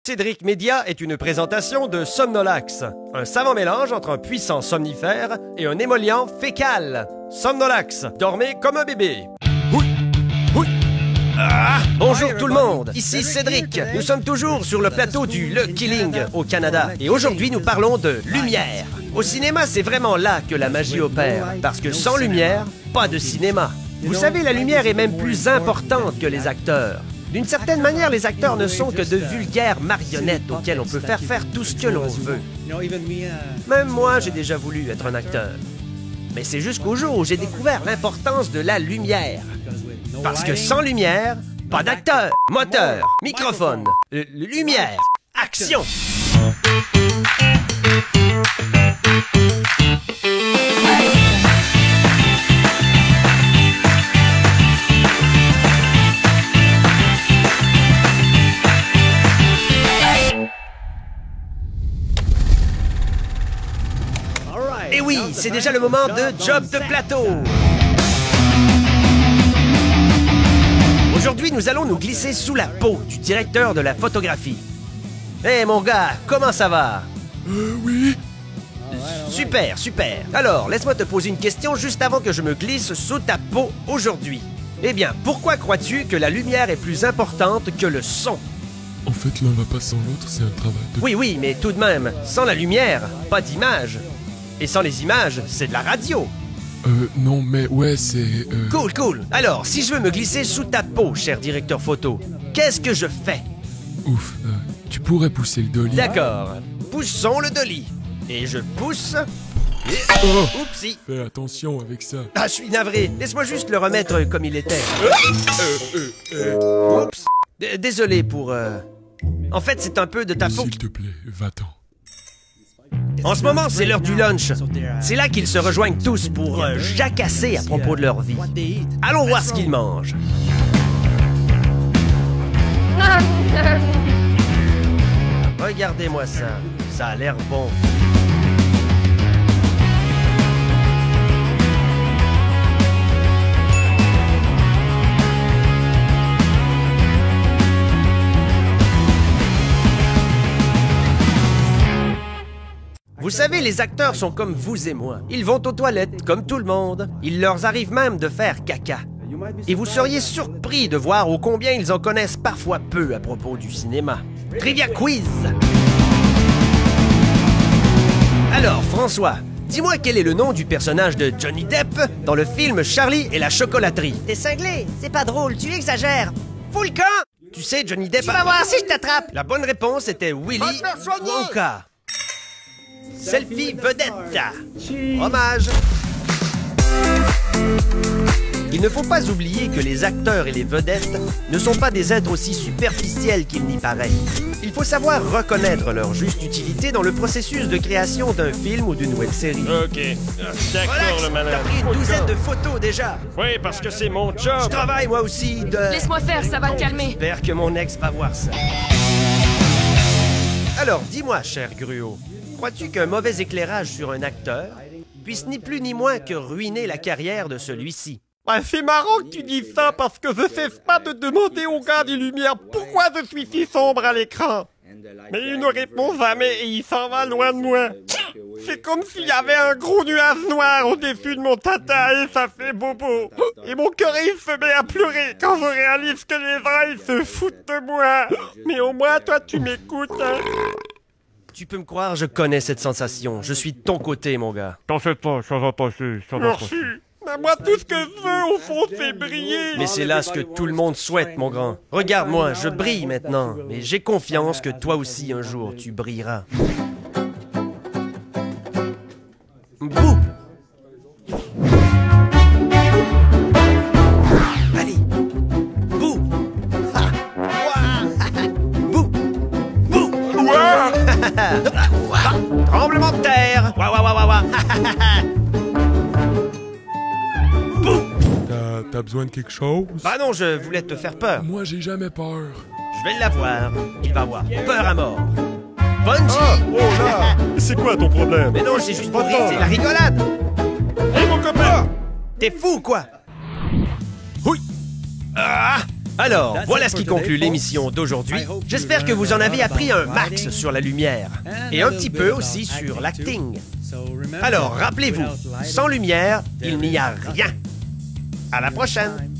Cédric Média est une présentation de Somnolax, un savant mélange entre un puissant somnifère et un émollient fécal. Somnolax, dormez comme un bébé. Oui, oui. Bonjour tout le monde, ici Cédric. Nous sommes toujours sur le plateau du Le Killing au Canada et aujourd'hui nous parlons de lumière. Au cinéma, c'est vraiment là que la magie opère, parce que sans lumière, pas de cinéma. Vous savez, la lumière est même plus importante que les acteurs. D'une certaine manière, les acteurs ne sont que de vulgaires marionnettes auxquelles on peut faire tout ce que l'on veut. Même moi, j'ai déjà voulu être un acteur. Mais c'est jusqu'au jour où j'ai découvert l'importance de la lumière. Parce que sans lumière, pas d'acteur, moteur, microphone, lumière, action! Et oui, c'est déjà le moment de Job de plateau. Aujourd'hui, nous allons nous glisser sous la peau du directeur de la photographie. Hé, mon gars, comment ça va? Oui. Super, super. Alors, laisse-moi te poser une question juste avant que je me glisse sous ta peau aujourd'hui. Eh bien, pourquoi crois-tu que la lumière est plus importante que le son? En fait, l'un va pas sans l'autre, c'est un travail de... Oui, mais tout de même, sans la lumière, pas d'image. Et sans les images, c'est de la radio. Non, mais ouais, c'est... Cool. Alors, si je veux me glisser sous ta peau, cher directeur photo, qu'est-ce que je fais? Ouf, tu pourrais pousser le dolly. D'accord. Poussons le dolly. Et je pousse... Et... Oh, oupsie. fais attention avec ça. Ah, je suis navré. Laisse-moi juste le remettre comme il était. Oups. Désolé pour... En fait, c'est un peu de ta faute. S'il te plaît, va-t'en. En ce moment, c'est l'heure du lunch. C'est là qu'ils se rejoignent tous pour jacasser à propos de leur vie. Allons voir ce qu'ils mangent. Regardez-moi ça. Ça a l'air bon. Vous savez, les acteurs sont comme vous et moi. Ils vont aux toilettes, comme tout le monde. Il leur arrive même de faire caca. Et vous seriez surpris de voir ô combien ils en connaissent parfois peu à propos du cinéma. Trivia Quiz! Alors, François, dis-moi quel est le nom du personnage de Johnny Depp dans le film Charlie et la chocolaterie. T'es cinglé, c'est pas drôle, tu exagères. Fous le camp! Tu sais, Johnny Depp... Tu vas voir si je t'attrape. La bonne réponse était Willy Wonka. Selfie vedette. Hommage. Il ne faut pas oublier que les acteurs et les vedettes ne sont pas des êtres aussi superficiels qu'il n'y paraît. Il faut savoir reconnaître leur juste utilité dans le processus de création d'un film ou d'une web-série. OK. D'accord, Relax, le malin. t'as pris une douzaine de photos déjà. Oui, parce que c'est mon job. Je travaille moi aussi de... Laisse-moi faire, ça va le calmer. J'espère que mon ex va voir ça. Alors, dis-moi, cher Gruau, crois-tu qu'un mauvais éclairage sur un acteur puisse ni plus ni moins que ruiner la carrière de celui-ci? Ben, c'est marrant que tu dises ça parce que je cesse pas de demander au gars des lumières pourquoi je suis si sombre à l'écran. Mais il ne répond jamais et il s'en va loin de moi. C'est comme s'il y avait un gros nuage noir au-dessus de mon tata et ça fait bobo. Et mon cœur il se met à pleurer quand je réalise que les gens ils se foutent de moi. Mais au moins toi tu m'écoutes, hein. Tu peux me croire, je connais cette sensation. Je suis de ton côté, mon gars. T'en fais pas, ça va passer, ça va passer. Mais moi, tout ce que je veux, au fond, c'est briller. Mais c'est là ce que tout le monde souhaite, mon grand. Regarde-moi, je brille maintenant. Mais j'ai confiance que toi aussi, un jour, tu brilleras. Bouh! Allez! Bouh! Ha! Ouah! Bouh! Bouh! Ouah! Tremblement de terre! Ouah, ouah, ouah, ouah, ouah! T'as besoin de quelque chose? Bah non, je voulais te faire peur. Moi, j'ai jamais peur. Je vais l'avoir. Il va avoir peur à mort. Bungie! Oh là! C'est quoi ton problème? Mais non, c'est juste pour rire, c'est la rigolade! Hé, mon copain! T'es fou, quoi? Oui! Ah! Alors, voilà ce qui conclut l'émission d'aujourd'hui. J'espère que vous en avez appris un max sur la lumière et un petit peu aussi sur l'acting. Alors, rappelez-vous, sans lumière, il n'y a rien. À la prochaine!